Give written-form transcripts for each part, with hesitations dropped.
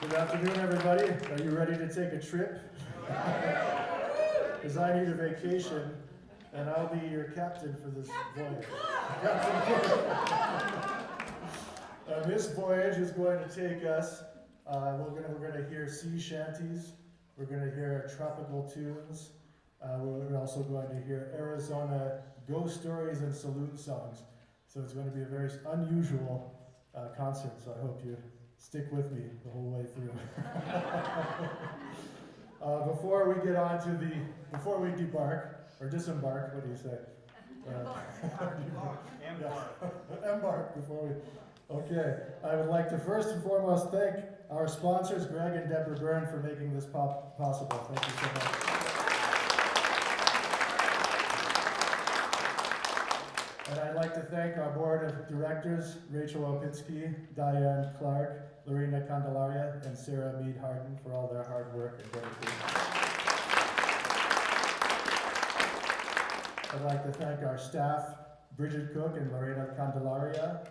Good afternoon, everybody. Are you ready to take a trip? Because I need a vacation, and I'll be your captain for this voyage. This voyage is going to take us, we're going to hear sea shanties, we're going to hear tropical tunes, we're also going to hear Arizona ghost stories and saloon songs. So it's going to be a very unusual concert, so I hope you stick with me the whole way through. Before we get on to before we debark, or disembark, what do you say? Embark before we, okay. I would like to first and foremost thank our sponsors, Greg and Deborah Byrne, for making this possible. Thank you so much. And I'd like to thank our board of directors, Rachel Opinski, Diane Clark, Lorena Candelaria, and Sarah Mead Harden for all their hard work and dedication. I'd like to thank our staff, Bridget Cook and Lorena Candelaria.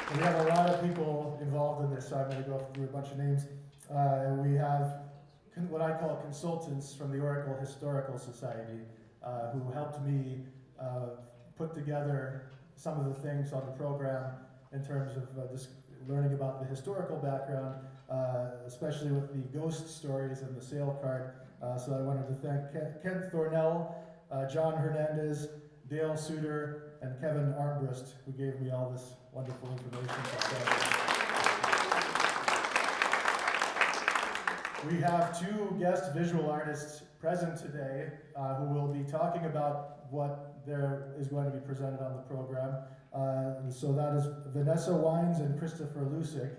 And we have a lot of people involved in this, so I'm going to go through a bunch of names. We have what I call consultants from the Oracle Historical Society, who helped me put together some of the things on the program in terms of just learning about the historical background, especially with the ghost stories and the sail cart. So I wanted to thank Ken Thornell, John Hernandez, Dale Suter, and Kevin Armbrust, who gave me all this wonderful information. We have two guest visual artists present today who will be talking about what there is going to be presented on the program. So that is Vanessa Wines and Christoper Lucic.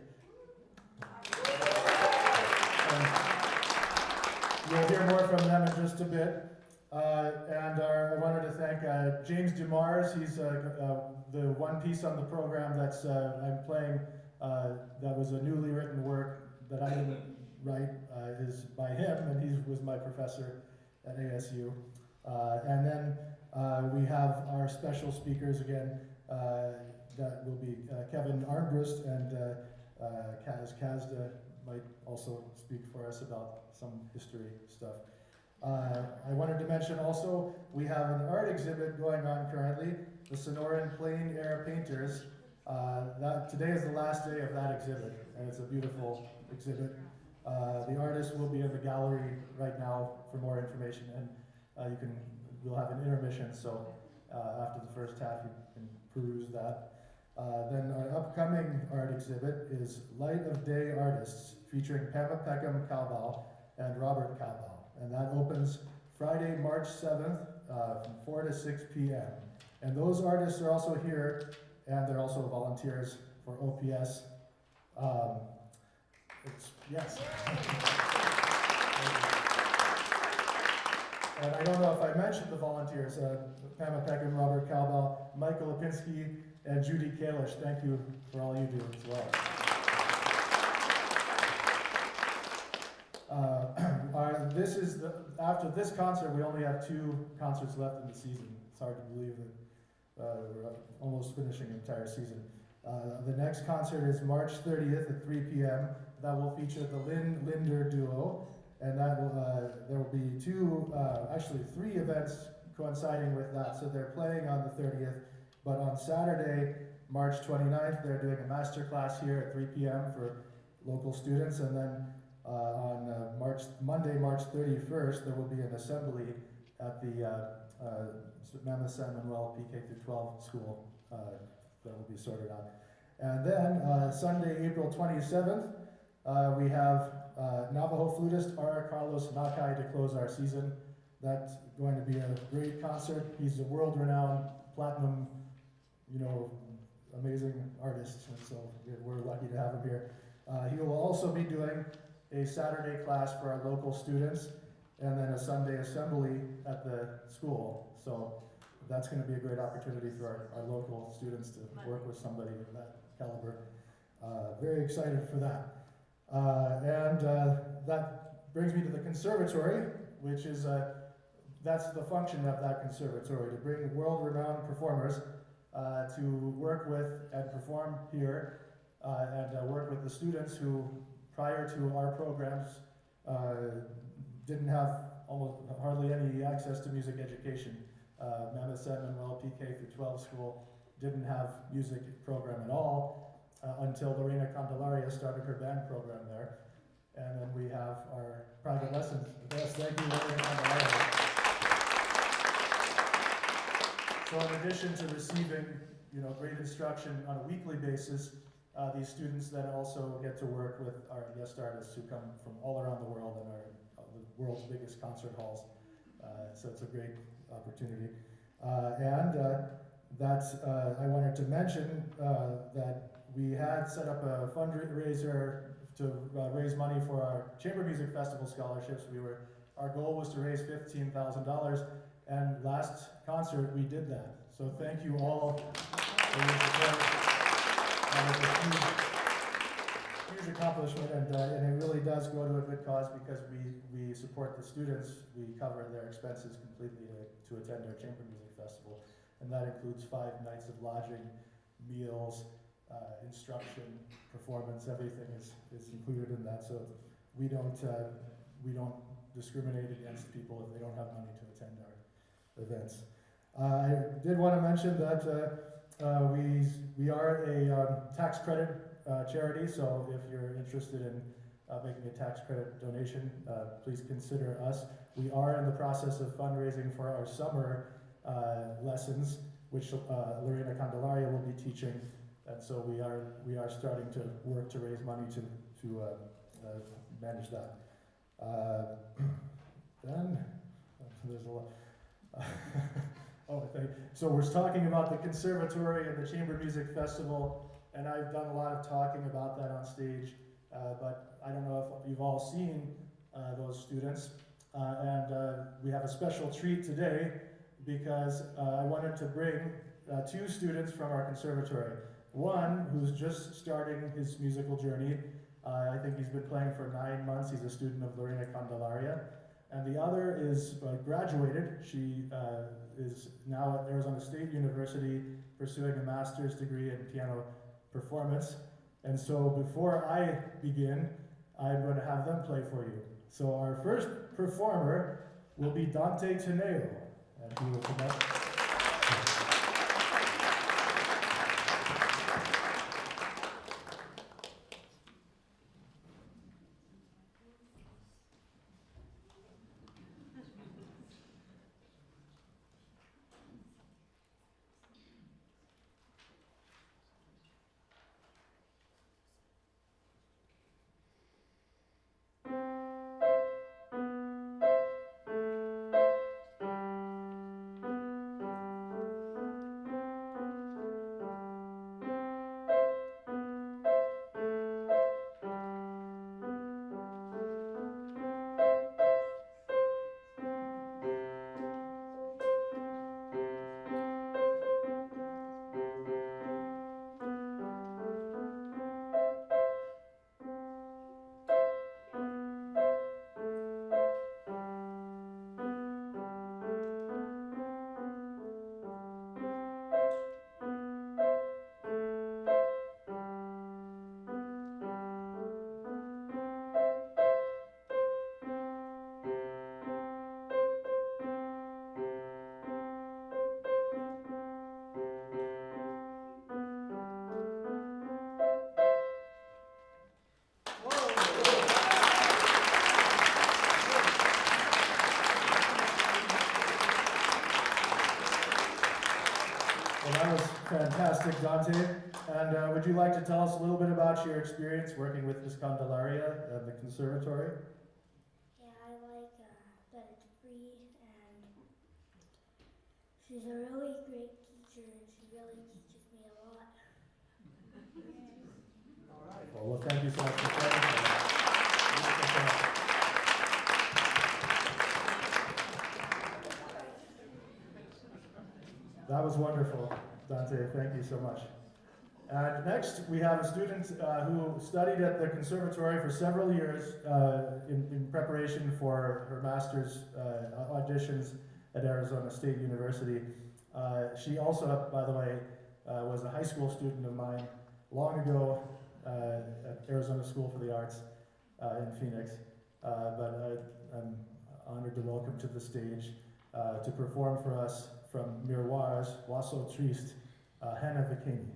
You'll hear more from them in just a bit. I wanted to thank James DeMars. He's the one piece on the program that's I'm playing that was a newly written work that I didn't write, is by him, and he was my professor at ASU. And then we have our special speakers again, that will be Kevin Armbrust and Kazda might also speak for us about some history stuff. I wanted to mention also, we have an art exhibit going on currently, the Sonoran Plein Air Painters. Today is the last day of that exhibit, and it's a beautiful exhibit. The artist will be in the gallery right now for more information, and we'll have an intermission, so after the first half you can peruse that. Then our upcoming art exhibit is Light of Day Artists, featuring Pema Peckham Cowbell and Robert Cowbell, and that opens Friday, March 7th from 4 to 6 p.m. And those artists are also here, and they're also volunteers for OPS. Yes. And I don't know if I mentioned the volunteers, Pema Peckham, Robert Cowbell, Michael Lipinski, and Judy Kalish. Thank you for all you do as well. After this concert, we only have 2 concerts left in the season. It's hard to believe that we're almost finishing an entire season. The next concert is March 30th at 3 p.m. That will feature the Lynn Linder Duo, and that will, there will be 3 events coinciding with that. So they're playing on the 30th, but on Saturday, March 29th, they're doing a master class here at 3 p.m. for local students, and then on Monday, March 31st, there will be an assembly at the Mammoth San Manuel PK-12 school that will be sorted out. And then Sunday, April 27th, we have Navajo flutist R. Carlos Nakai to close our season. That's going to be a great concert. He's a world-renowned platinum, amazing artist, and so we're lucky to have him here. He will also be doing a Saturday class for our local students, and then a Sunday assembly at the school. So that's going to be a great opportunity for our local students to work with somebody of that caliber. Very excited for that. That brings me to the conservatory, which is, that's the function of that conservatory, to bring world-renowned performers to work with and perform here and work with the students who, prior to our programs, didn't have hardly any access to music education. Mammoth San Manuel PK through 12 school didn't have music program at all until Lorena Candelaria started her band program there. And then we have our private lessons. Yes, thank you, Lorena Candelaria. So in addition to receiving, great instruction on a weekly basis, these students then also get to work with our guest artists who come from all around the world and are the world's biggest concert halls. So it's a great opportunity. I wanted to mention that we had set up a fundraiser to raise money for our Chamber Music Festival scholarships. Our goal was to raise $15,000, and last concert we did that. So thank you all for your support. It's a huge accomplishment, and it really does go to a good cause because we support the students. We cover their expenses completely to attend our Chamber Music Festival, and that includes 5 nights of lodging, meals, instruction, performance. Everything is included in that. So we don't discriminate against people if they don't have money to attend our events. I did want to mention that we are a tax credit charity, so if you're interested in making a tax credit donation, please consider us. We are in the process of fundraising for our summer lessons, which Lorena Candelaria will be teaching, and so we are starting to work to raise money to manage that. Then there's a lot. So we're talking about the Conservatory and the Chamber Music Festival, and I've done a lot of talking about that on stage, but I don't know if you've all seen those students, and we have a special treat today because I wanted to bring 2 students from our conservatory. One who's just starting his musical journey. I think he's been playing for 9 months. He's a student of Lorena Candelaria. And the other is graduated. She is now at Arizona State University pursuing a master's degree in piano performance. And so before I begin, I'm going to have them play for you. So our first performer will be Dante Tineo, and he will come up. That was fantastic, Dante. And would you like to tell us a little bit about your experience working with Miss Candelaria at the conservatory? Yeah, I like that it's free, and she's a really great teacher, and she really teaches me a lot. All right. Well, thank you so much for sharing that was wonderful, Dante. Thank you so much. And next, we have a student who studied at the conservatory for several years in preparation for her master's auditions at Arizona State University. She also, by the way, was a high school student of mine long ago, at Arizona School for the Arts in Phoenix. But I'm honored to welcome to the stage to perform for us from Miroirs, Oiseau Triste, Hannah Viquesney.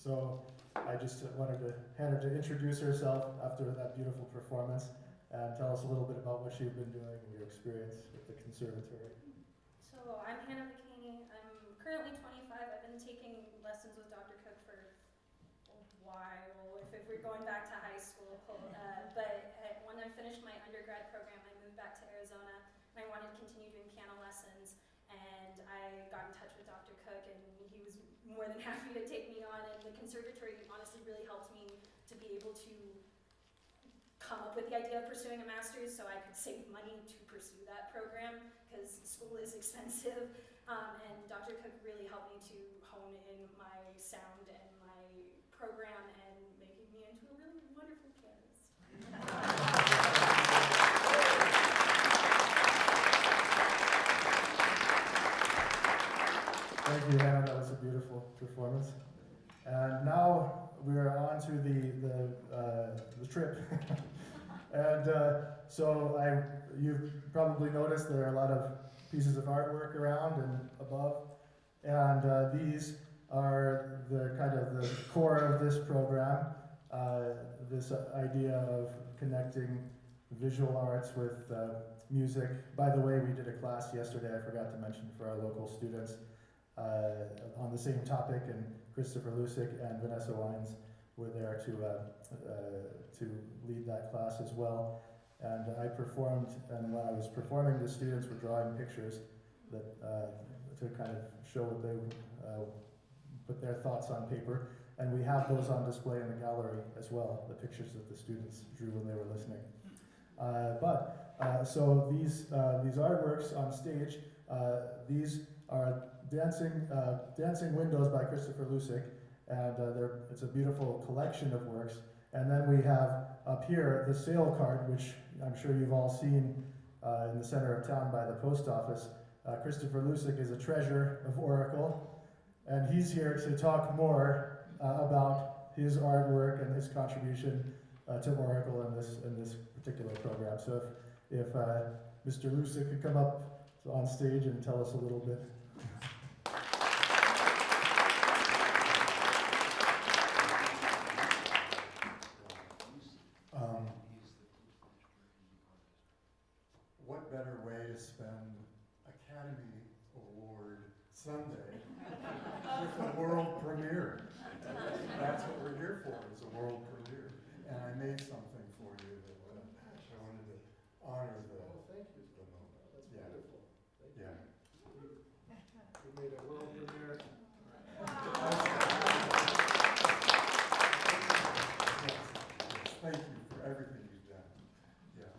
So I just wanted to hand her to introduce herself after that beautiful performance and tell us a little bit about what you've been doing and your experience with the conservatory. So I'm Hannah Viquesney. I'm currently 25. I've been taking lessons with Dr. Cook for a while, if we're going back to high school. But when I finished my undergrad program, I moved back to Arizona, and I wanted to continue doing piano lessons. And I got in touch with Dr. Cook, and he was more than happy to take me on. And the conservatory honestly really helped me to be able to come up with the idea of pursuing a master's so I could save money to pursue that program because school is expensive. And Dr. Cook really helped me to hone in my sound and my program and making me into a really wonderful pianist. Thank you, Hannah. That was a beautiful performance. And now we're on to the trip. And so you've probably noticed there are a lot of pieces of artwork around and above. And these are the kind of the core of this program. This idea of connecting visual arts with music. By the way, we did a class yesterday, I forgot to mention, for our local students on the same topic, and Christoper Lucic and Vanessa Wines were there to lead that class as well. And I performed, and when I was performing, the students were drawing pictures that to kind of show what they put their thoughts on paper. And we have those on display in the gallery as well, the pictures that the students drew when they were listening. So these artworks on stage, these are Dancing Windows by Christoper Lucic, and it's a beautiful collection of works. And then we have up here the sale card, which I'm sure you've all seen in the center of town by the post office. Christoper Lucic is a treasure of Oracle, and he's here to talk more about his artwork and his contribution to Oracle in this particular program. So if Mr. Lucic could come up on stage and tell us a little bit. What better way to spend Academy Award Sunday with a world premiere? That's what we're here for, is a world premiere. And I made something for you that I wanted to honor the Thank you. the moment. That's Yeah. beautiful. Thank Yeah. You made a world premiere. Thank you for everything you've done. Yeah.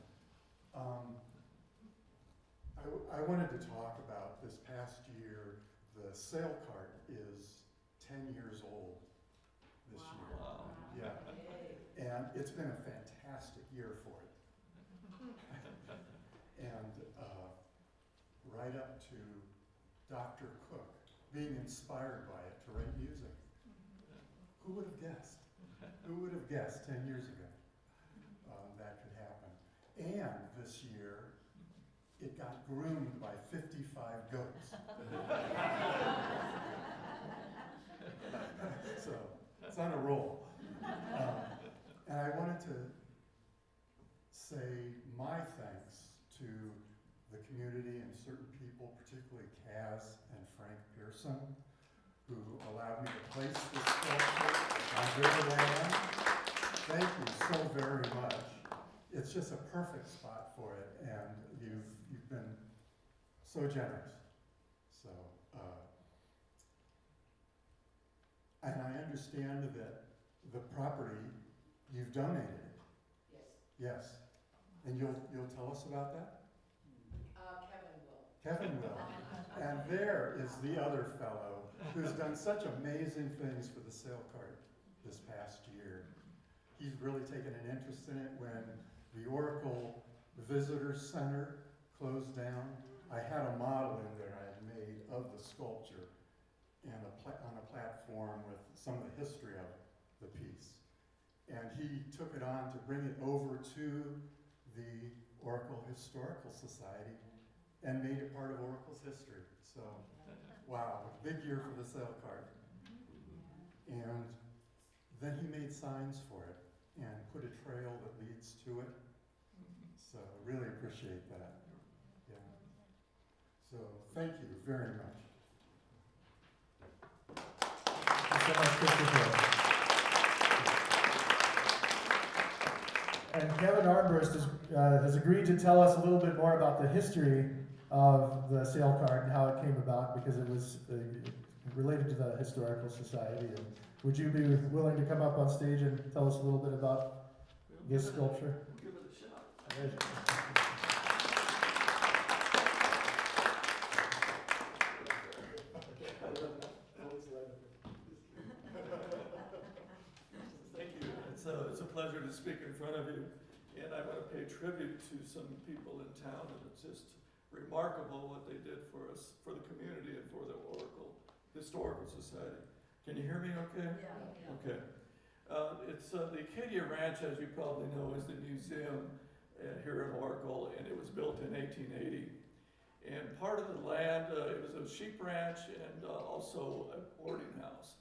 I wanted to talk about this past year. The sale cart is 10 years old this year. Wow. Yeah. And it's been a fantastic year for it. And right up to Dr. Cook being inspired by it to write music. Who would have guessed? Who would have guessed 10 years ago that could happen? And this year, it got groomed by 55 goats. So, it's on a roll. And I wanted to say my thanks to the community and certain people, particularly Kaz and Frank Pearson, who allowed me to place this sculpture on their land. Thank you so very much. It's just a perfect spot for it, and you've been so generous. So, and I understand that the property, you've donated it. Yes. Yes. And you'll tell us about that? Kevin will. Kevin will. And there is the other fellow who's done such amazing things for the sale cart this past year. He's really taken an interest in it when the Oracle Visitor Center closed down. I had a model in there I had made of the sculpture and on a platform with some of the history of the piece. And he took it on to bring it over to the Oracle Historical Society and made it part of Oracle's history. So, wow, big year for the sale cart. And then he made signs for it and put a trail that leads to it. So really appreciate that. Yeah. So thank you very much. Thank you so much, Christoper. And Kevin Armbrust has agreed to tell us a little bit more about the history of the sail cart and how it came about, because it was related to the Historical Society. And would you be willing to come up on stage and tell us a little bit about this sculpture? We'll give it a shot. Thank you. It's a pleasure to speak in front of you. And I want to pay tribute to some people in town, and it's just remarkable what they did for us, for the community, and for the Historical Society. Can you hear me okay? Yeah. Okay. It's the Acadia Ranch, as you probably know, is the museum here in Oracle, and it was built in 1880. And part of the land, it was a sheep ranch and also a boarding house.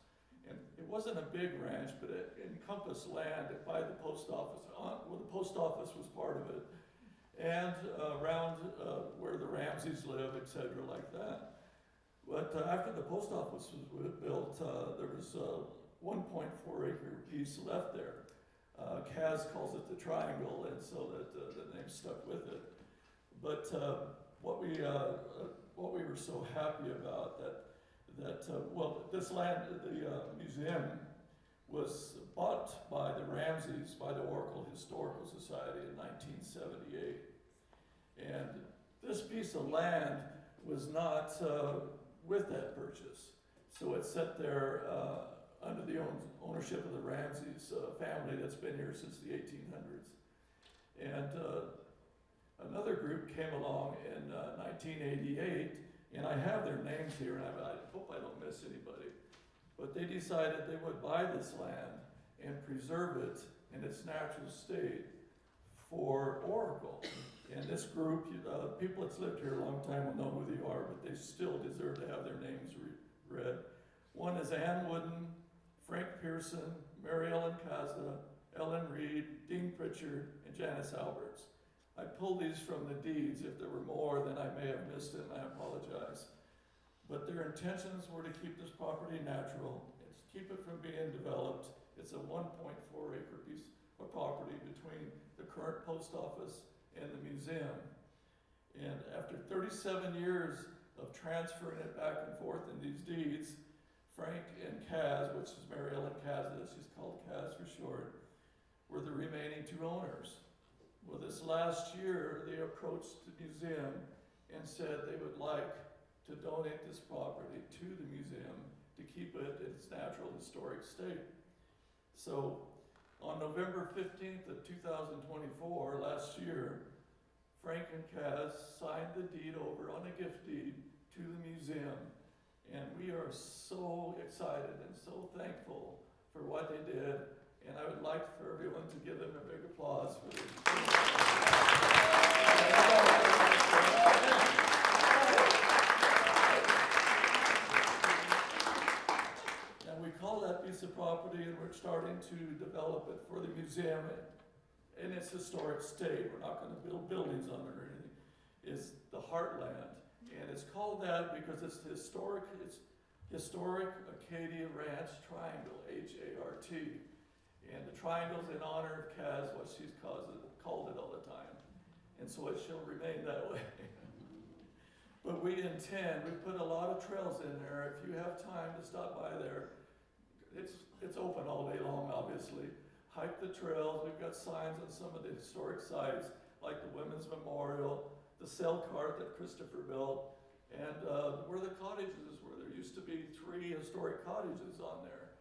And it wasn't a big ranch, but it encompassed land by the post office. Well, the post office was part of it, and around where the Ramseys live, etc., like that. But after the post office was built, there was 1.4 acre piece left there. Kaz calls it the triangle, and so that the name stuck with it. But what we were so happy about well, this land, the museum, was bought by the Ramseys, by the Oracle Historical Society in 1978. And this piece of land was not with that purchase. So it sat there under the ownership of the Ramseys family that's been here since the 1800s. And another group came along in 1988, and I have their names here, and I hope I don't miss anybody. But they decided they would buy this land and preserve it in its natural state for Oracle. And this group, people that's lived here a long time will know who they are, but they still deserve to have their names read. One is Ann Wooden, Frank Pearson, Mary Ellen Kazda, Ellen Reed, Dean Pritchard, and Janice Alberts. I pulled these from the deeds. If there were more, then I may have missed it, and I apologize. But their intentions were to keep this property natural, and to keep it from being developed. It's a 1.4 acre piece of property between the current post office and the museum. And after 37 years of transferring it back and forth in these deeds, Frank and Kaz, which is Mary Ellen Kazda, she's called Kaz for short, were the remaining two owners. Well, this last year, they approached the museum and said they would like to donate this property to the museum to keep it in its natural historic state. So on November 15th of 2024, last year, Frank and Kaz signed the deed over on a gift deed to the museum. And we are so excited and so thankful for what they did. And I would like for everyone to give them a big applause for this. And we call that piece of property, and we're starting to develop it for the museum in its historic state. We're not going to build buildings on it or anything. It's the Heartland. And it's called that because it's historic Acadia Ranch Triangle, H-A-R-T. And the triangle's in honor of Kaz, what she's called it all the time. And so it shall remain that way. But we put a lot of trails in there. If you have time to stop by there, it's open all day long, obviously. Hike the trails. We've got signs on some of the historic sites, like the Women's Memorial, the sail cart that Christoper built, and where the cottages were. There used to be 3 historic cottages on there,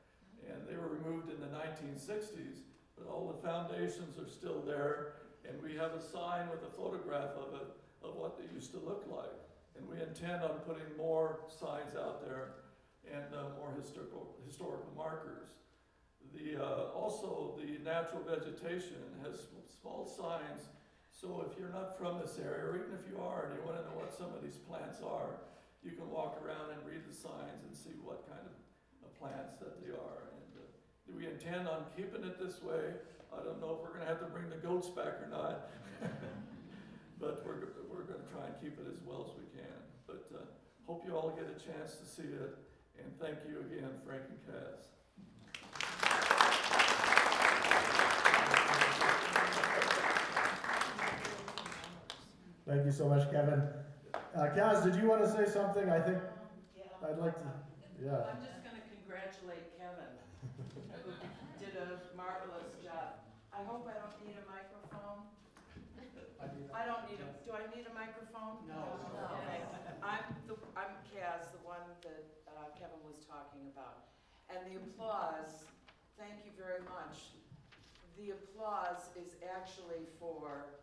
and they were removed in the 1960s, but all the foundations are still there, and we have a sign with a photograph of it, of what they used to look like. And we intend on putting more signs out there and more historical markers. Also, the natural vegetation has small signs. So if you're not from this area, or even if you are and you want to know what some of these plants are, you can walk around and read the signs and see what kind of plants that they are. And we We intend on keeping it this way. I don't know if we're gonna have to bring the goats back or not. But we're gonna try and keep it as well as we can. But hope you all get a chance to see it. And thank you again, Frank and Kaz. Thank you so much, Kevin. Kaz, did you want to say something? I think Yeah. I'd like to, yeah. I'm just gonna congratulate Kevin, who did a marvelous job. I hope I don't need a microphone. I don't need do I need a microphone? No. Okay. I'm Kaz, the one that Kevin was talking about. And the applause, thank you very much. The applause is actually for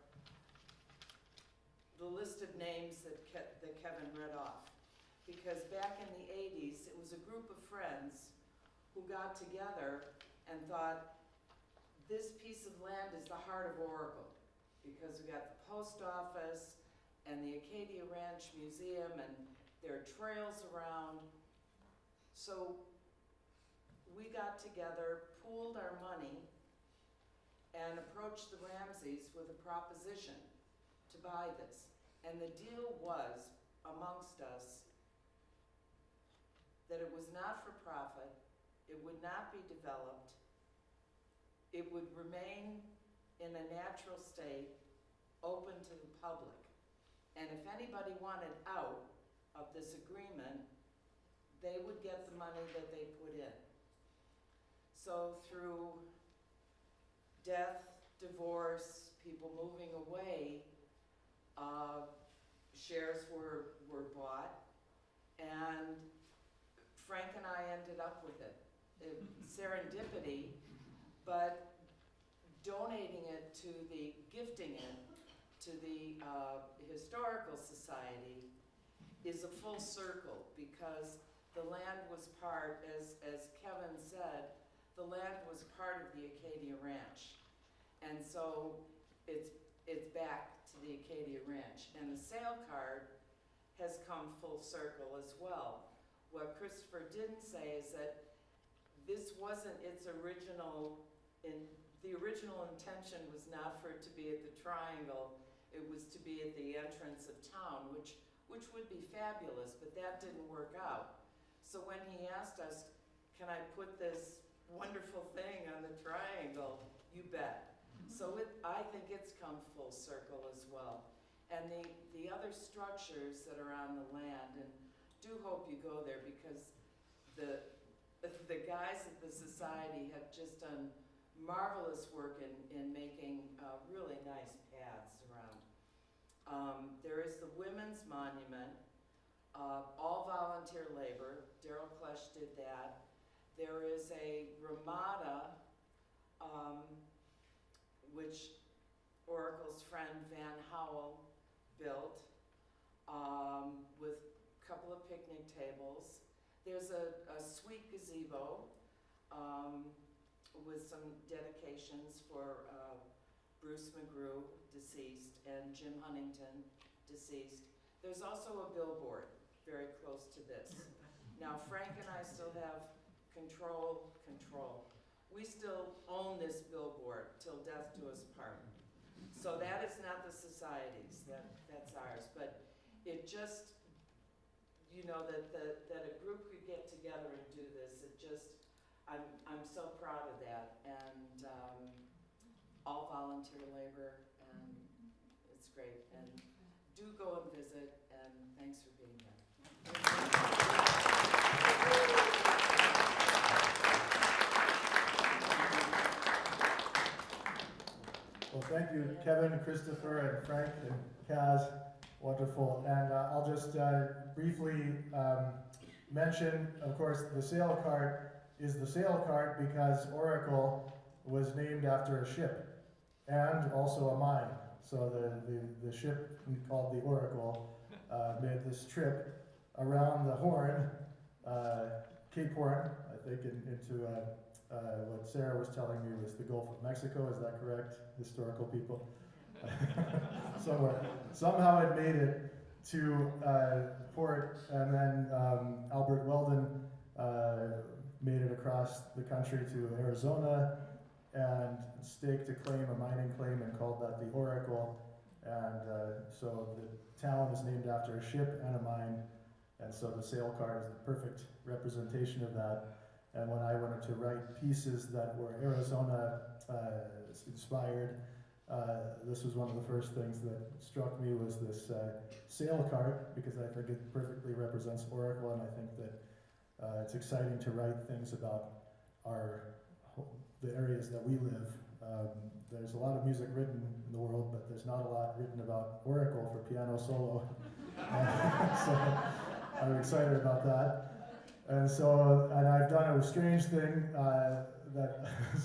the list of names that Kevin read off. Because back in the 80s, it was a group of friends who got together and thought, this piece of land is the heart of Oracle. Because we got the post office and the Acadia Ranch Museum, and there are trails around. So we got together, pooled our money, and approached the Ramseys with a proposition to buy this. And the deal was, amongst us, that it was not for profit, it would not be developed, it would remain in a natural state, open to the public. And if anybody wanted out of this agreement, they would get the money that they put in. So through death, divorce, people moving away, shares were bought, and Frank and I ended up with it. Serendipity, but donating it to gifting it to the Historical Society is a full circle, because the land was part, as Kevin said, the land was part of the Acadia Ranch. And so it's back to the Acadia Ranch. And the sale card has come full circle as well. What Christoper didn't say is that this wasn't its original, the original intention was not for it to be at the Triangle, it was to be at the entrance of town, which would be fabulous, but that didn't work out. So when he asked us, can I put this wonderful thing on the Triangle, you bet. So I think it's come full circle as well. And the other structures that are on the land, and do hope you go there, because the guys at the Society have just done marvelous work in making really nice paths around. There is the Women's Monument, all volunteer labor. Daryl Klesch did that. There is a Ramada, which Oracle's friend Van Howell built, with a couple of picnic tables. There's a sweet gazebo with some dedications for Bruce McGrew, deceased, and Jim Huntington, deceased. There's also a billboard very close to this. Now, Frank and I still have control. We still own this billboard till death do us part. So that is not the Society's, that's ours. But it just, you know, that a group could get together and do this, it just, I'm so proud of that. And all volunteer labor, and it's great. And do go and visit, and thanks for being here. Well, thank you, Kevin, Christoper, and Frank, and Kaz. Wonderful. And I'll just briefly mention, of course, the sail cart is the sail cart because Oracle was named after a ship and also a mine. So the ship called the Oracle made this trip around the Horn, Cape Horn, I think, into what Sarah was telling me was the Gulf of Mexico. Is that correct, historical people? Somewhere. Somehow it made it to port, and then Albert Weldon made it across the country to Arizona and staked a claim, a mining claim, and called that the Oracle. And so the town is named after a ship and a mine, and so the sail card is the perfect representation of that. And when I wanted to write pieces that were Arizona inspired, this was one of the first things that struck me was this sail cart, because I think it perfectly represents Oracle, and I think that it's exciting to write things about the areas that we live. There's a lot of music written in the world, but there's not a lot written about Oracle for piano solo. So I'm excited about that. And I've done a strange thing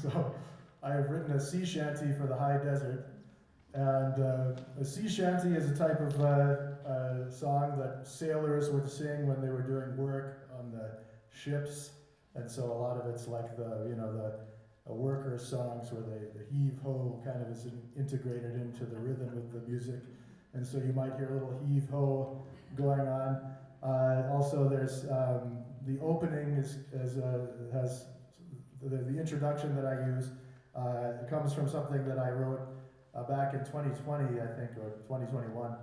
so I've written a sea shanty for the high desert. And a sea shanty is a type of song that sailors would sing when they were doing work on the ships. And so a lot of it's like the worker songs where the heave-ho kind of is integrated into the rhythm of the music. And so you might hear a little heave-ho going on. Also there's the opening has the introduction that I use. It comes from something that I wrote back in 2020, I think, or 2021,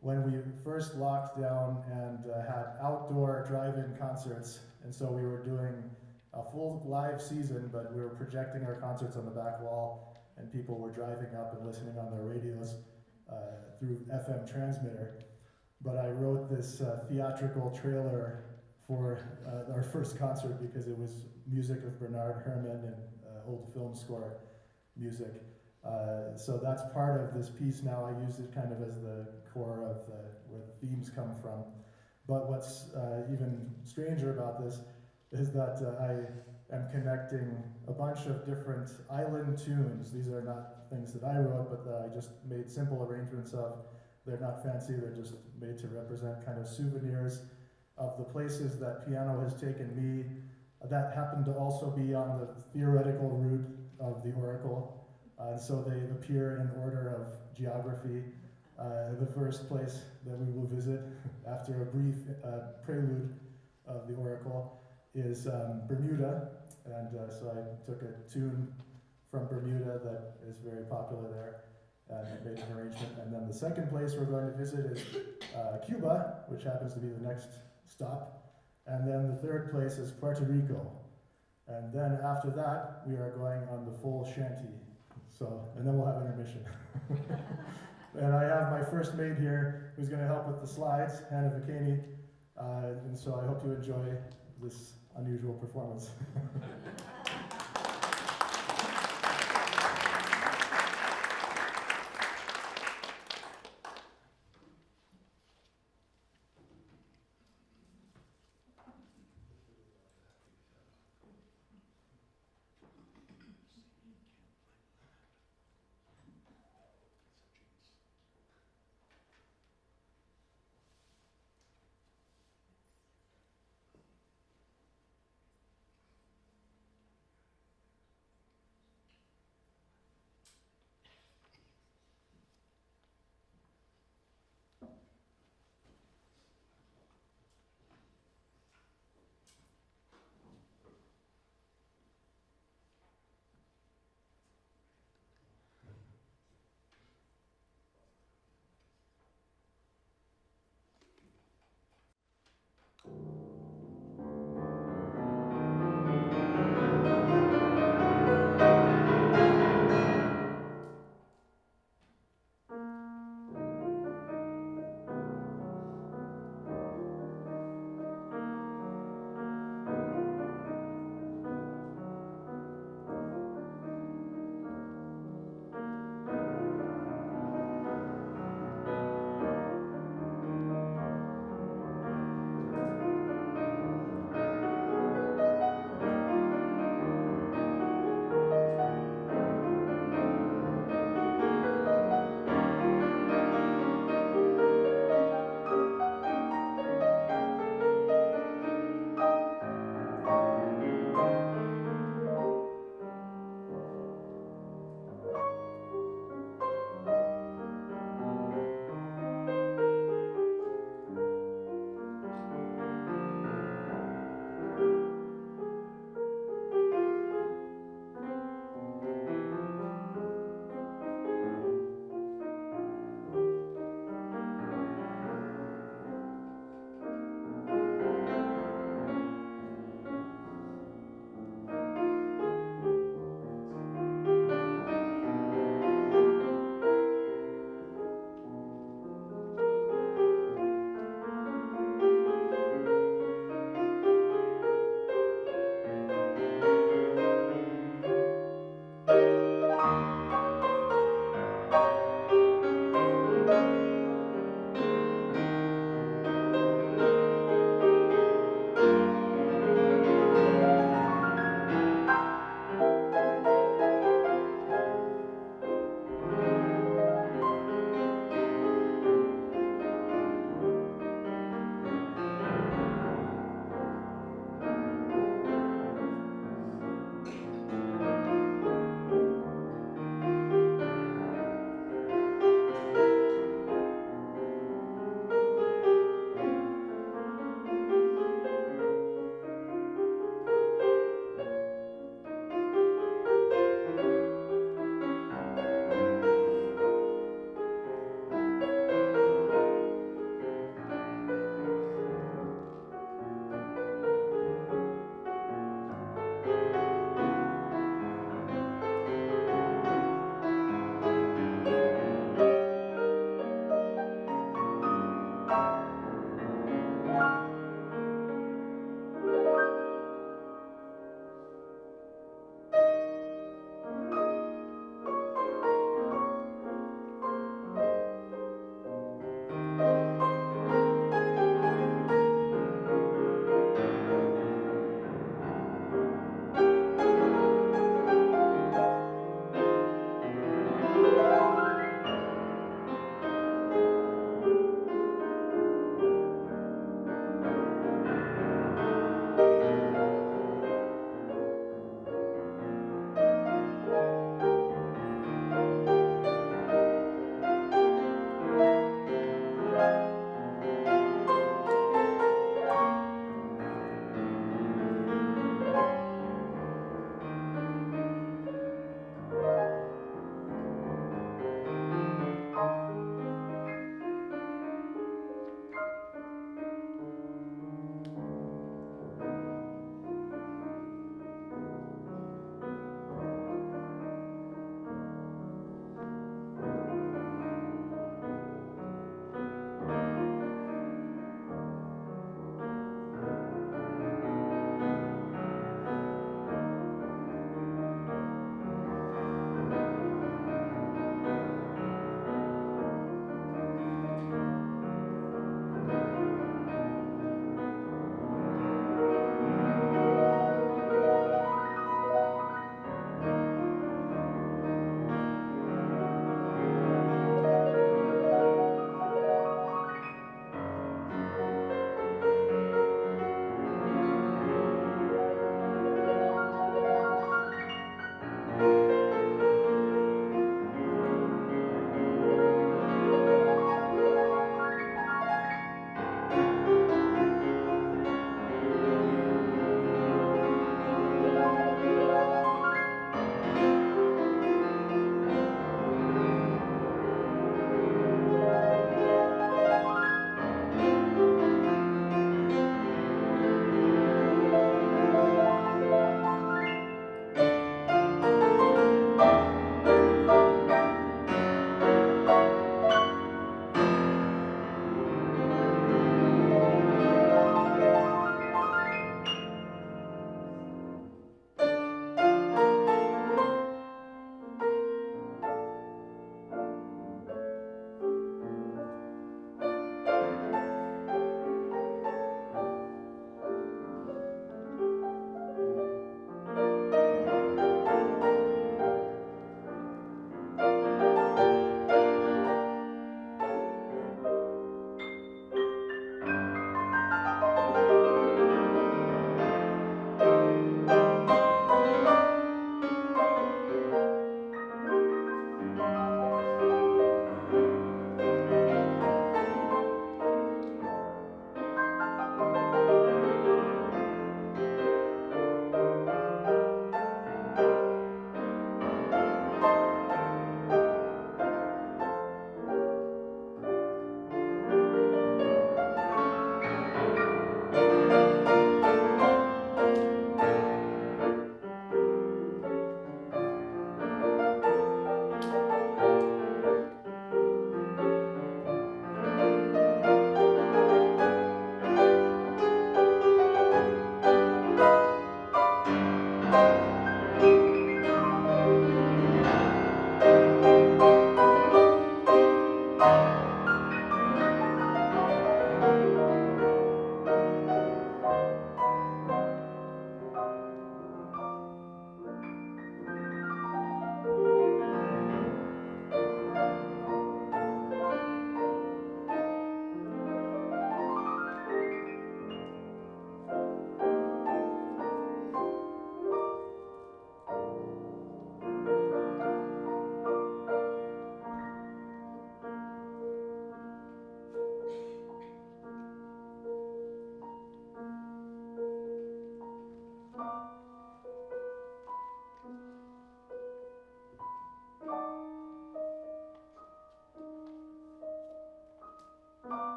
when we first locked down and had outdoor drive-in concerts. And so we were doing a full live season, but we were projecting our concerts on the back wall, and people were driving up and listening on their radios through FM transmitter. But I wrote this theatrical trailer for our first concert because it was music of Bernard Herrmann and old film score music. So that's part of this piece now. I use it kind of as the core of where the themes come from. But what's even stranger about this is that I am connecting a bunch of different island tunes. These are not things that I wrote, but that I just made simple arrangements of. They're not fancy, they're just made to represent kind of souvenirs of the places that piano has taken me. That happened to also be on the theoretical route of the Oracle. And so they appear in order of geography. The first place that we will visit after a brief prelude of the Oracle is Bermuda, and so I took a tune from Bermuda that is very popular there and made an arrangement. And then the second place we're going to visit is Cuba, which happens to be the next stop. And then the third place is Puerto Rico. And then after that, we are going on the full Shanty. And then we'll have intermission. And I have my first mate here who's going to help with the slides, Hannah Viquesney. And so I hope you enjoy this unusual performance.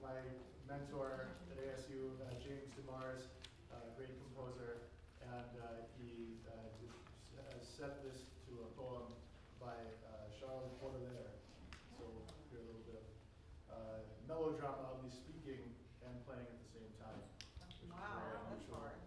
my mentor at ASU, James DeMars, great composer, and he set this to a poem by Charles Baudelaire. So we'll hear a little bit of melodrama. I'll be speaking and playing at the same time. Wow, that's hard.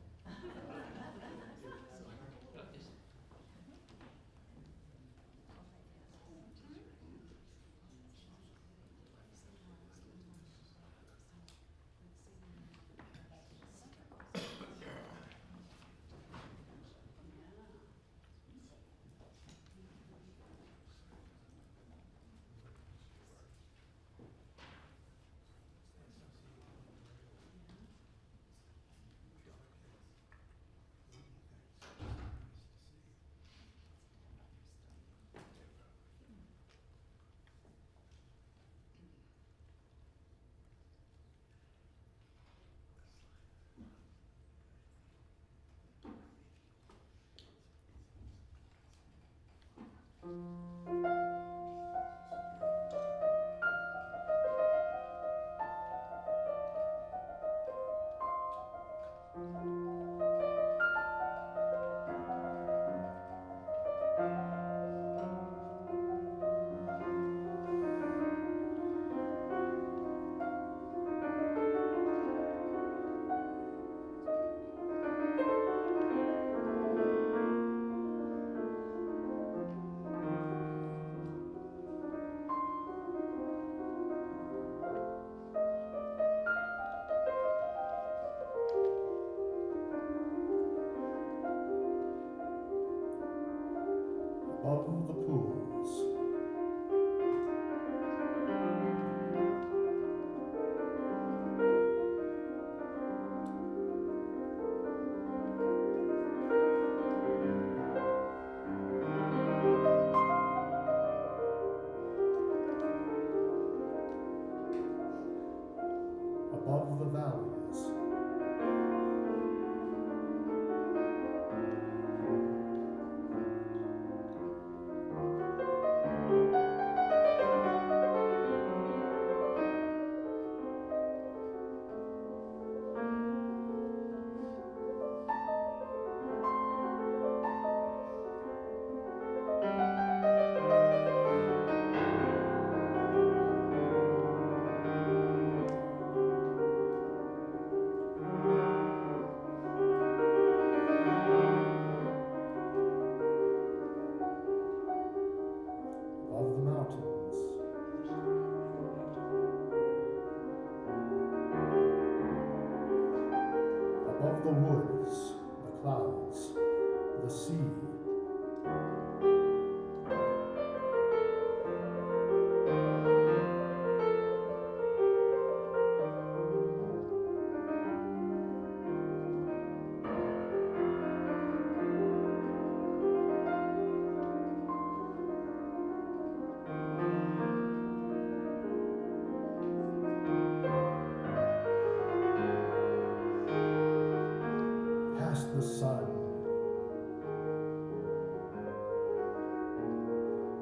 past the sun,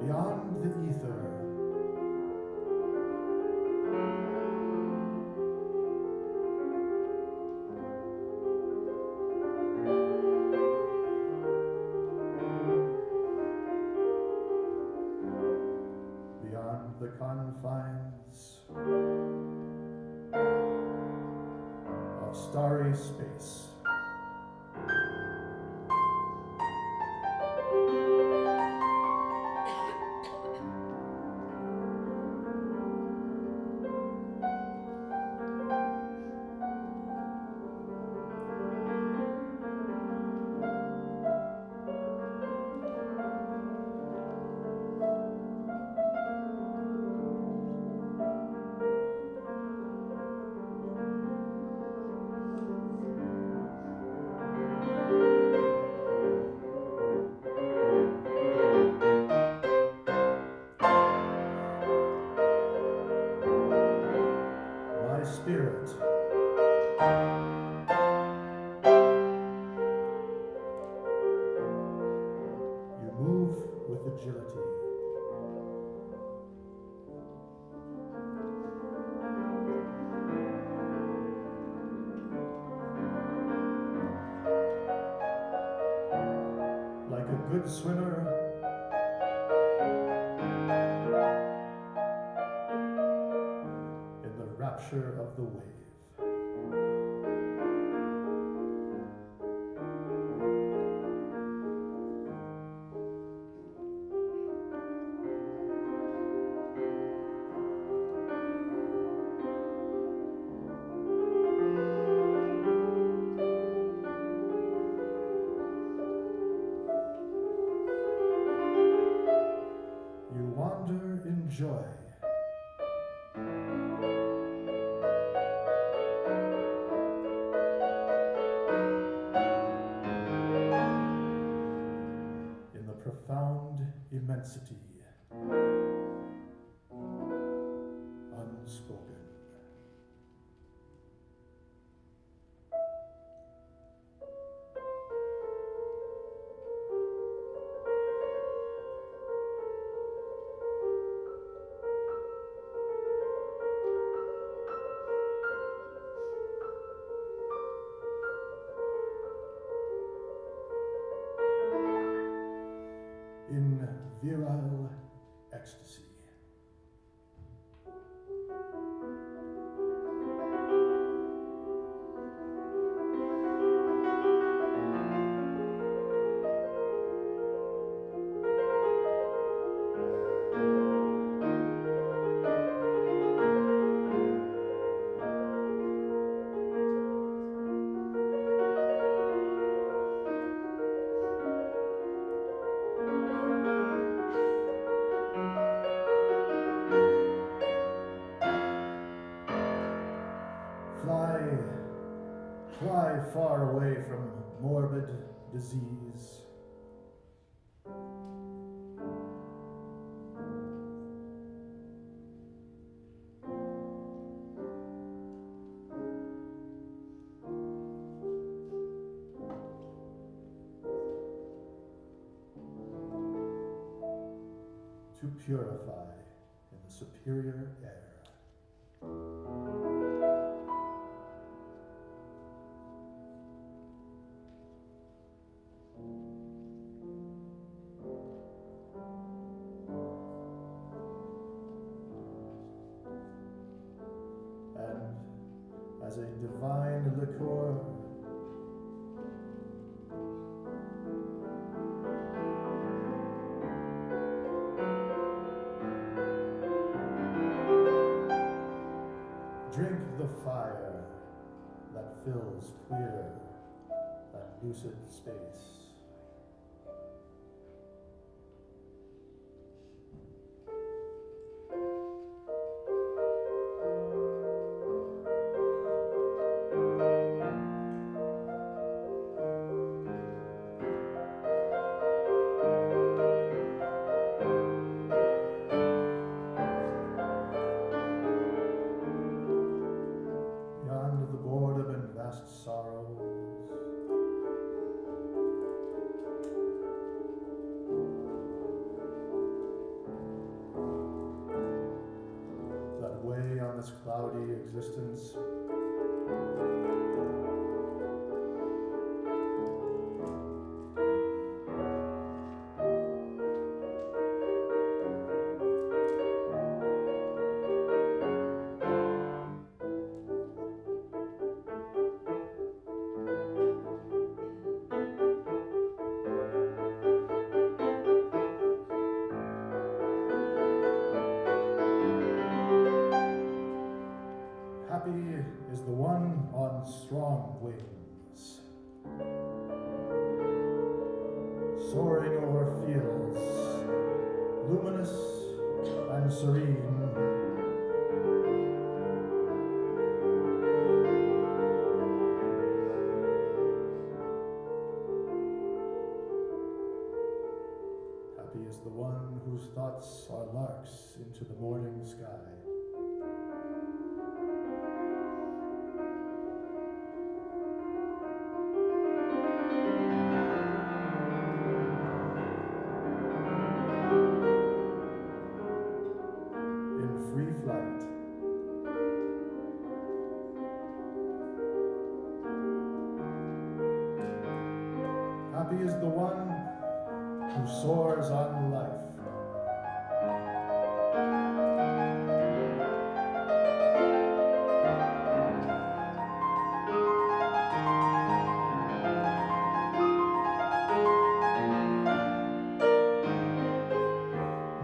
beyond the ether, beyond the confines of starry space. My spirit, you move with agility. Like a good swimmer, in the rapture of the wave. You wander in joy. In the profound immensity, unspoken. In virile ecstasy. Fly far away from morbid disease. To purify in the superior air. As a divine liqueur, drink the fire that fills clear that lucid space. Sorrows, on this cloudy existence. Happy is the one on strong wings, soaring over fields, luminous and serene. Happy is the one whose thoughts are larks into the morning sky. Happy is the one who soars on life.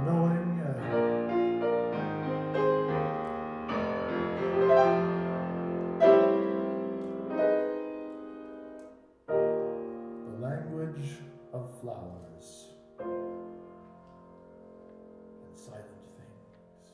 Knowing the language of flowers and silent things.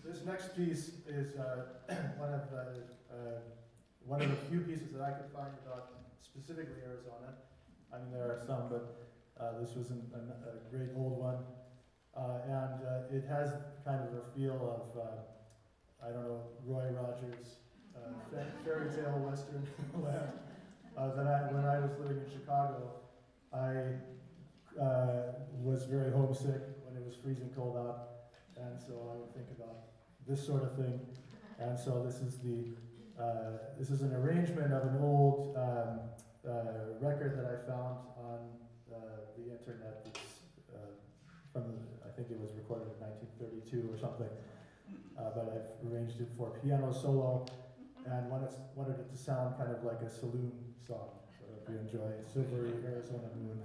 This next piece is one of the few pieces that I could find about specifically Arizona. I mean, there are some, but this was a great old one. And it has kind of a feel of, I don't know, Roy Rogers' fairy tale western land. When I was living in Chicago, I was very homesick when it was freezing cold out. And so I would think about this sort of thing. And so this is an arrangement of an old record that I found on the internet. It's I think it was recorded in 1932 or something. But I've arranged it for piano solo and wanted it to sound kind of like a saloon song. So if you enjoy Silvery Arizona Moon.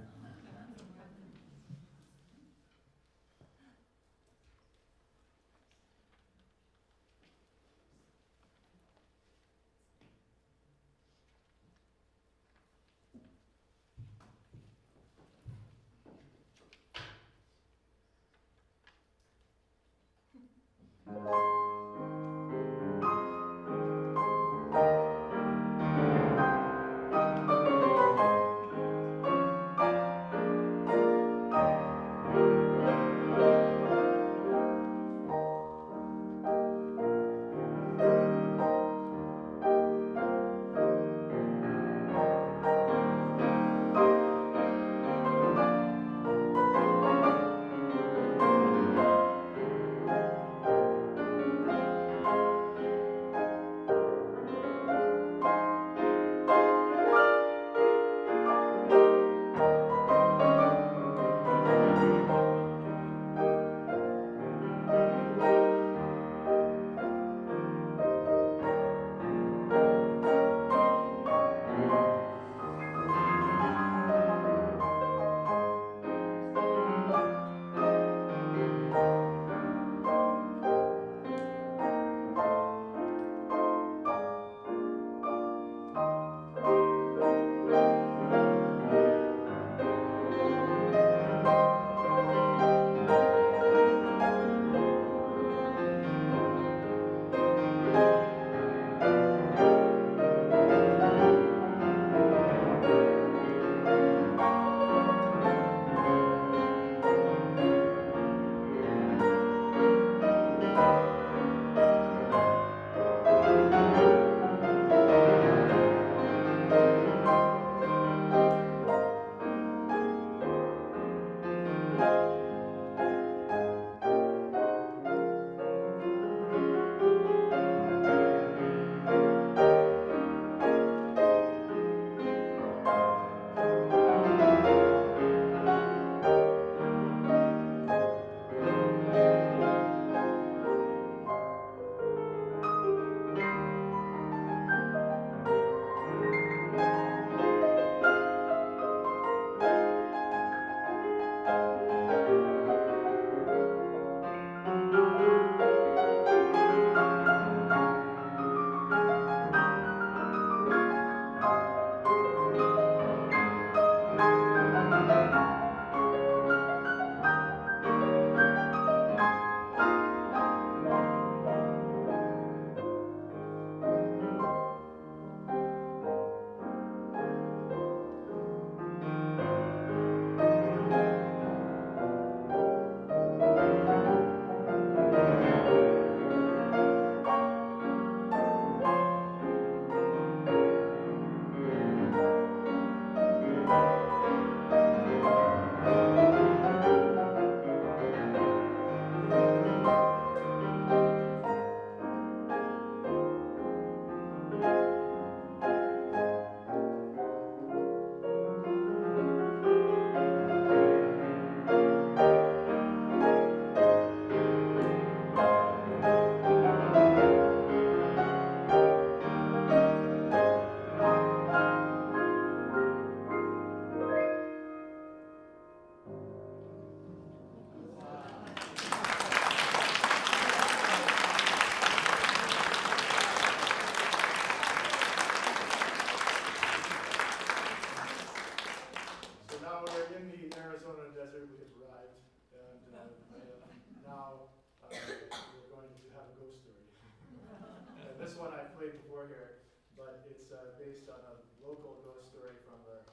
one I've played before here, but it's based on a local ghost story from the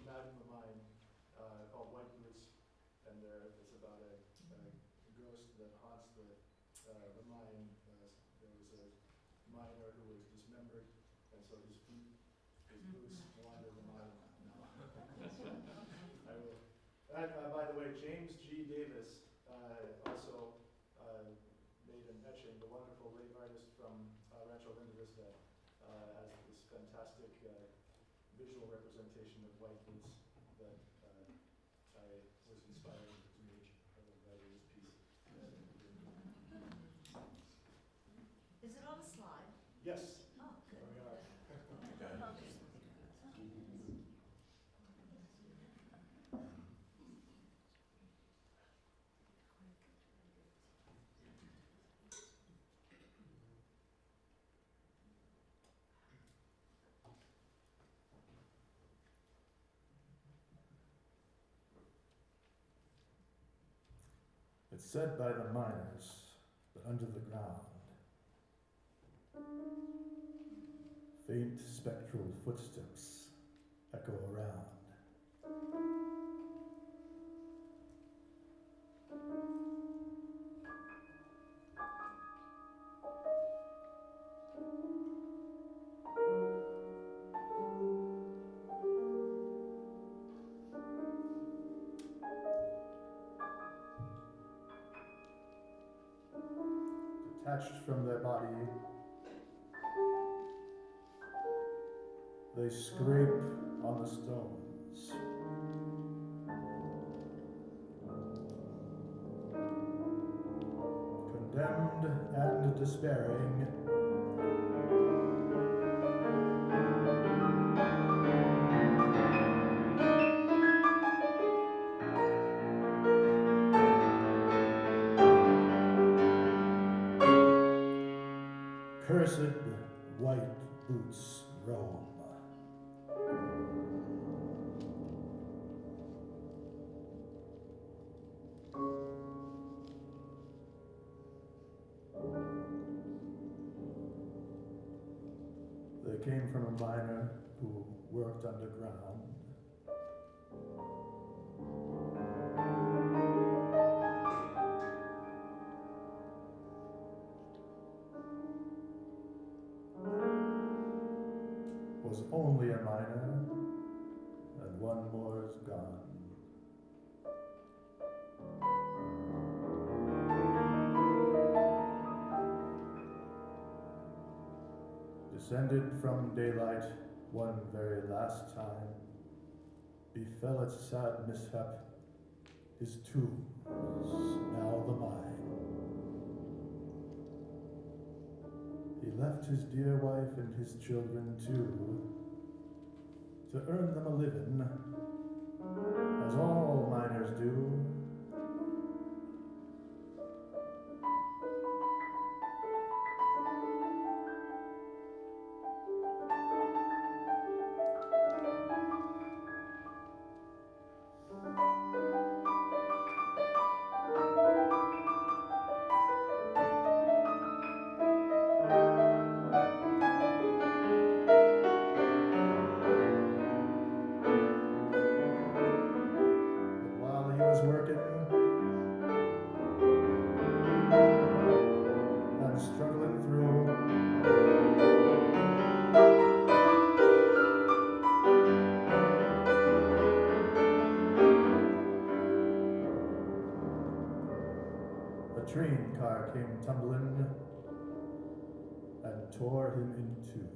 magma mine called White Boots, and it's about a ghost that haunts the mine. There was a miner who was dismembered, and so his boots wander the mine now. I will. And by the way, James G. Davis also made an etching. The wonderful late artist from Rancho Linda Vista has this fantastic visual representation of white boots that I was inspired to make writing this piece. Is it on a slide? Yes, Oh, good. there we are. It's said by the miners that under the ground, faint spectral footsteps echo around. Detached from their body, they scrape on the stones. Condemned and despairing, cursed white boots roam. They came from a miner who worked underground. Was only a miner, and one more is gone. Descended from daylight one very last time, befell its sad mishap, his tomb's now the mine. He left his dear wife and his children too, to earn them a living, as all miners do. Train car came tumbling and tore him in two.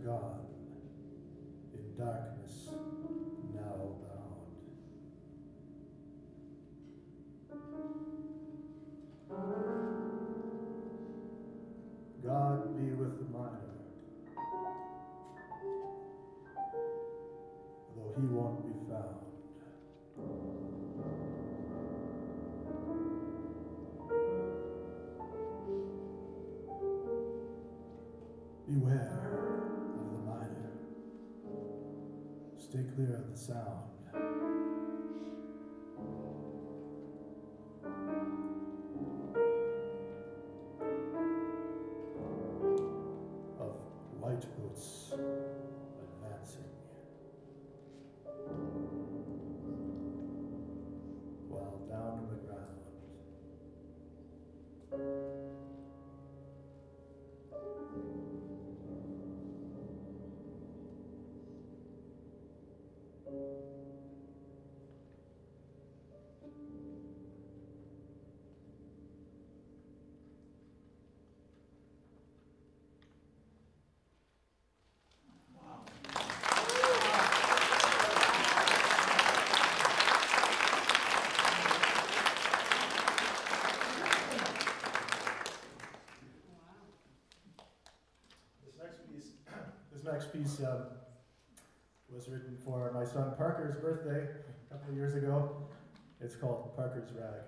gone, in darkness now bound. God be with the miner, though he won't be found. Beware of the miner. Stay clear of the sound. Of white boots advancing, while down on the ground This next piece was written for my son Parker's birthday a couple of years ago. It's called Parker's Rag.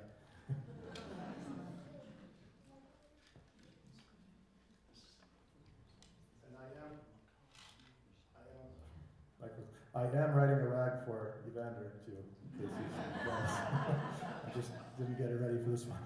And I am writing a rag for Evander too, in case he's jealous. I just didn't get it ready for this one.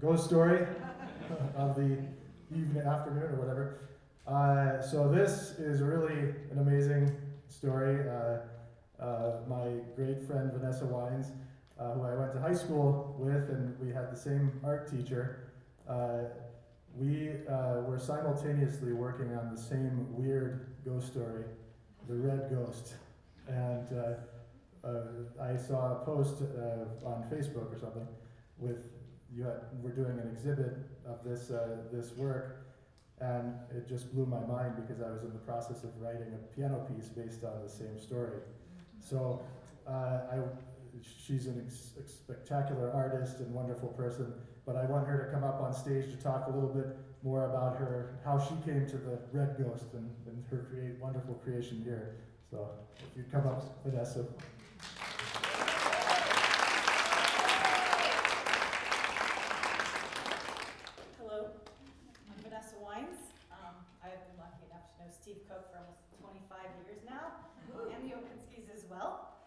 ghost story of the evening, afternoon, or whatever. So this is really an amazing story. My great friend Vanessa Wines, who I went to high school with, and we had the same art teacher. We were simultaneously working on the same weird ghost story, the Red Ghost. And I saw a post on Facebook or something with we're doing an exhibit of this work, and it just blew my mind because I was in the process of writing a piano piece based on the same story. So she's a spectacular artist and wonderful person, but I want her to come up on stage to talk a little bit more about how she came to the Red Ghost and her wonderful creation here. So if you come up, Vanessa. Hello, I'm Vanessa Wines. I've been lucky enough to know Steve Cook for almost 25 years now, and the Opinskis as well.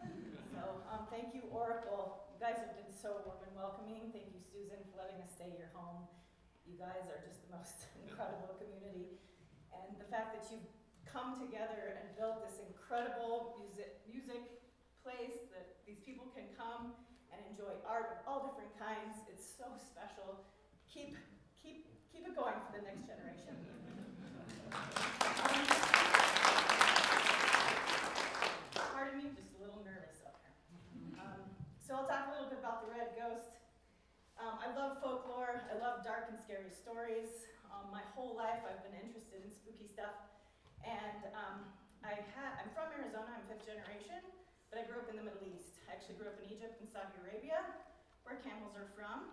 So thank you, Oracle. You guys have been so warm and welcoming. Thank you, Susan, for letting us stay your home. You guys are just the most incredible community. And the fact that you've come together and built this incredible music place that these people can come and enjoy art of all different kinds. It's so special. Keep it going for the next generation. Pardon me, just a little nervous up here. So I'll talk a little bit about the Red Ghost. I love folklore. I love dark and scary stories. My whole life I've been interested in spooky stuff. And I'm from Arizona, I'm 5th generation, but I grew up in the Middle East. I actually grew up in Egypt and Saudi Arabia, where camels are from.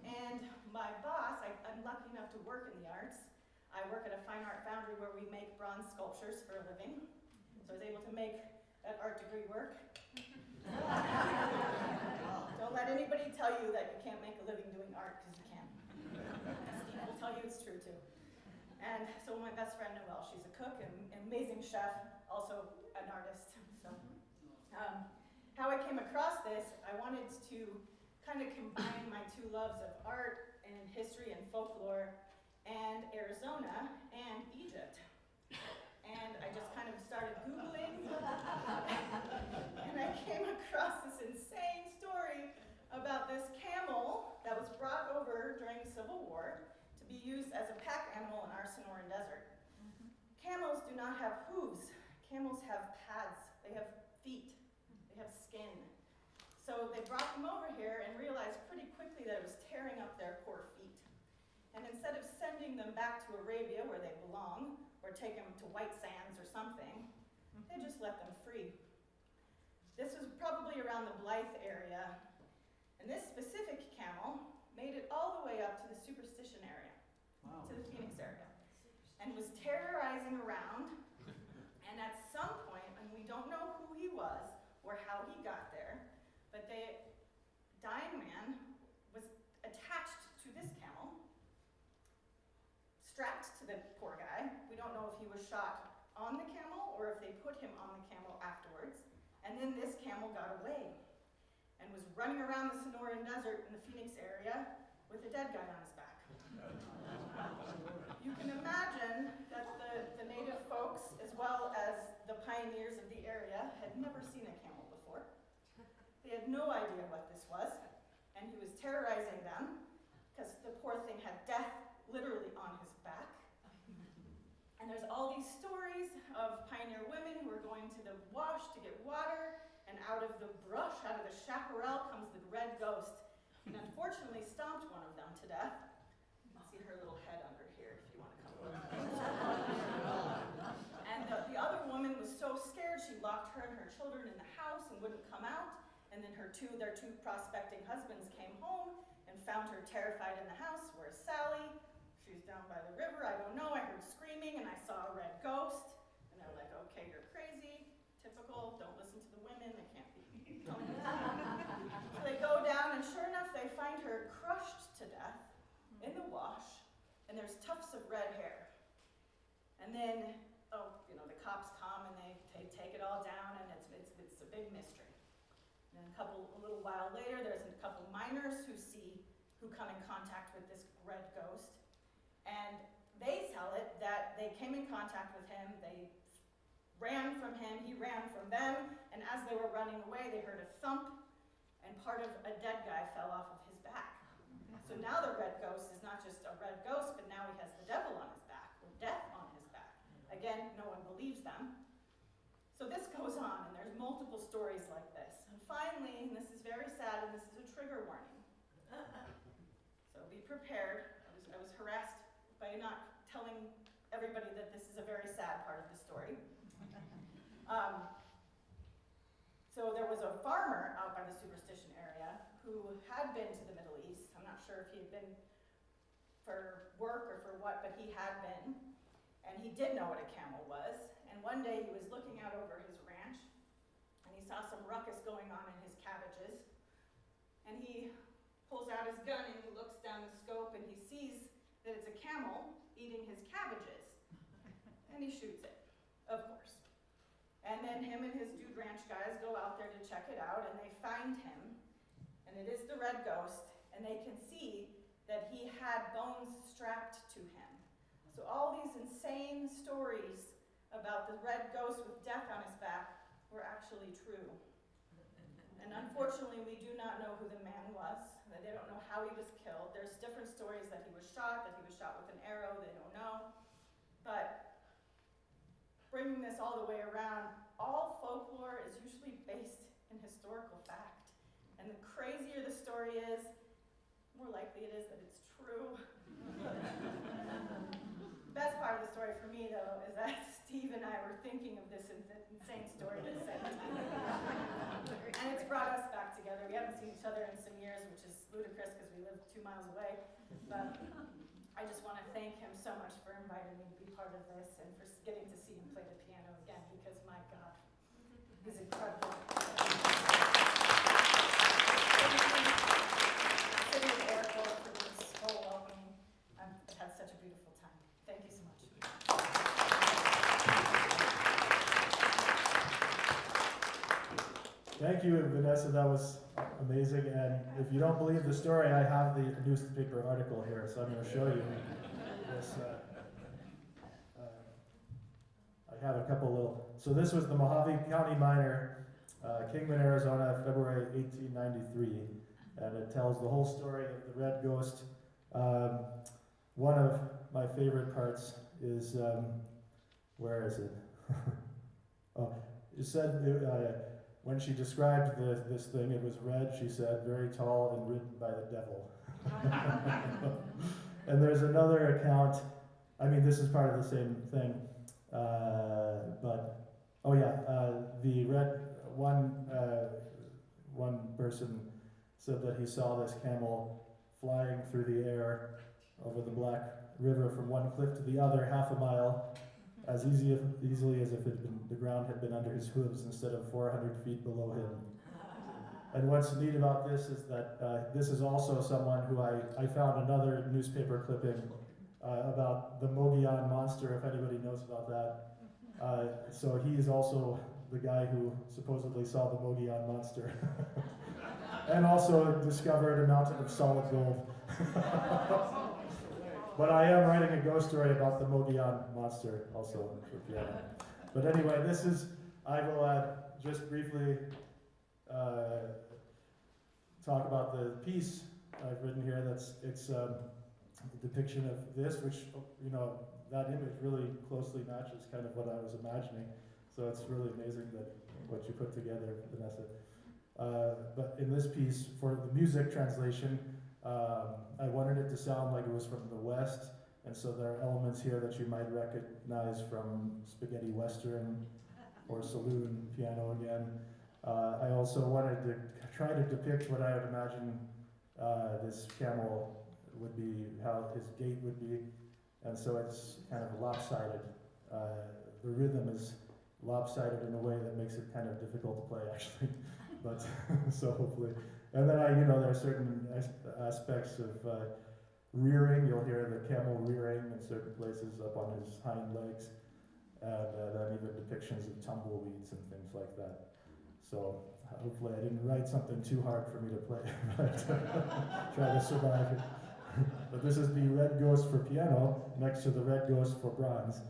And my boss, I'm lucky enough to work in the arts. I work at a fine art foundry where we make bronze sculptures for a living. So I was able to make that art degree work. Don't let anybody tell you that you can't make a living doing art, because you can. Steve will tell you it's true too. And so my best friend Noel, she's a cook and amazing chef, also an artist. So how I came across this, I wanted to kind of combine my two loves of art and history and folklore and Arizona and Egypt. And I just kind of started Googling and I came across this insane story about this camel that was brought over during the Civil War to be used as a pack animal in our Sonoran Desert. Camels do not have hooves. Camels have pads. They have feet. They have skin. So they brought them over here and realized pretty quickly that it was tearing up their poor feet. And instead of sending them back to Arabia where they belong, or take them to White Sands or something, they just let them free. This was probably around the Blythe area. And this specific camel made it all the way up to the Superstition area, to the Phoenix area, and was terrorizing around. And at some point, and we don't know who he was or how he got there, but the dying man was attached to this camel, strapped to the poor guy. We don't know if he was shot on the camel or if they put him on the camel afterwards. And then this camel got away and was running around the Sonoran Desert in the Phoenix area with a dead guy on his back. You can imagine that the native folks, as well as the pioneers of the area, had never seen a camel before. They had no idea what this was, and he was terrorizing them because the poor thing had death literally on his back. And there's all these stories of pioneer women who are going to the wash to get water, and out of the brush, out of the chaparral, comes the Red Ghost, and unfortunately stomped one of them to death. You can see her little head under here if you want to come look. And the other woman was so scared she locked her and her children in the house and wouldn't come out. And then their two prospecting husbands came home and found her terrified in the house. Where's Sally? She's down by the river. I don't know. I heard screaming and I saw a red ghost. And they're like, okay, you're crazy. Typical. Don't listen to the women. They can't be telling you. So they go down and sure enough, they find her crushed to death in the wash. And there's tufts of red hair. And then, the cops come and they take it all down and it's a big mystery. And then a little while later, there's a couple miners who see who come in contact with this red ghost. And they tell it that they came in contact with him, they ran from him, he ran from them, and as they were running away, they heard a thump, and part of a dead guy fell off of his back. So now the red ghost is not just a red ghost, but now he has the devil on his back, or death on his back. Again, no one believes them. So this goes on, and there's multiple stories like this. And finally, and this is very sad, and this is a trigger warning. So be prepared. I was harassed by not telling everybody that this is a very sad part of the story. So there was a farmer out by the Superstition area who had been to the Middle East. I'm not sure if he had been for work or for what, but he had been. And he did know what a camel was. And one day he was looking out over his ranch, and he saw some ruckus going on in his cabbages. And he pulls out his gun and he looks down the scope and he sees that it's a camel eating his cabbages. And he shoots it, of course. And then him and his dude ranch guys go out there to check it out, and they find him. And it is the red ghost, and they can see that he had bones strapped to him. So all these insane stories about the red ghost with death on his back were actually true. And unfortunately, we do not know who the man was. They don't know how he was killed. There's different stories that he was shot with an arrow, they don't know. But bringing this all the way around, all folklore is usually based in historical fact. And the crazier the story is, more likely it is that it's true. The best part of the story for me, though, is that Steve and I were thinking of this insane story at the same time. And it's brought us back together. We haven't seen each other in some years, which is ludicrous because we live 2 miles away. But I just want to thank him so much for inviting me to be part of this and for getting to see him play the piano again, because my God, he's incredible. City of Oracle for being so welcoming. I've had such a beautiful time. Thank you so much. Thank you, Vanessa. That was amazing. And if you don't believe the story, I have the newspaper article here, so I'm going to show you this. I have a couple little. So this was the Mojave County Miner, Kingman, Arizona, February 1893, and it tells the whole story of the red ghost. One of my favorite parts is where is it? Oh, it said. When she described this thing, it was red, she said, very tall and ridden by the devil. And there's another account, I mean, this is part of the same thing, but, oh yeah, the red, one person said that he saw this camel flying through the air over the Black River from one cliff to the other, half a mile, as easily as if the ground had been under his hooves instead of 400 feet below him. And what's neat about this is that this is also someone who I found another newspaper clipping about the Mogollon monster, if anybody knows about that. So he is also the guy who supposedly saw the Mogollon monster. And also discovered a mountain of solid gold. But I am writing a ghost story about the Mogollon monster also for piano. But anyway, this is, I will just briefly talk about the piece I've written here. It's a depiction of this, which, you know, that image really closely matches kind of what I was imagining. So it's really amazing that what you put together, Vanessa. But in this piece, for the music translation, I wanted it to sound like it was from the West, and so there are elements here that you might recognize from spaghetti western or saloon piano again. I also wanted to try to depict what I would imagine this camel would be, how his gait would be, and so it's kind of lopsided. The rhythm is lopsided in a way that makes it kind of difficult to play, actually. But so hopefully. And then there are certain aspects of rearing. You'll hear the camel rearing in certain places up on his hind legs, and then even depictions of tumbleweeds and things like that. So Hopefully I didn't write something too hard for me to play, but try to survive it. But this is the red ghost for piano, next to the red ghost for bronze.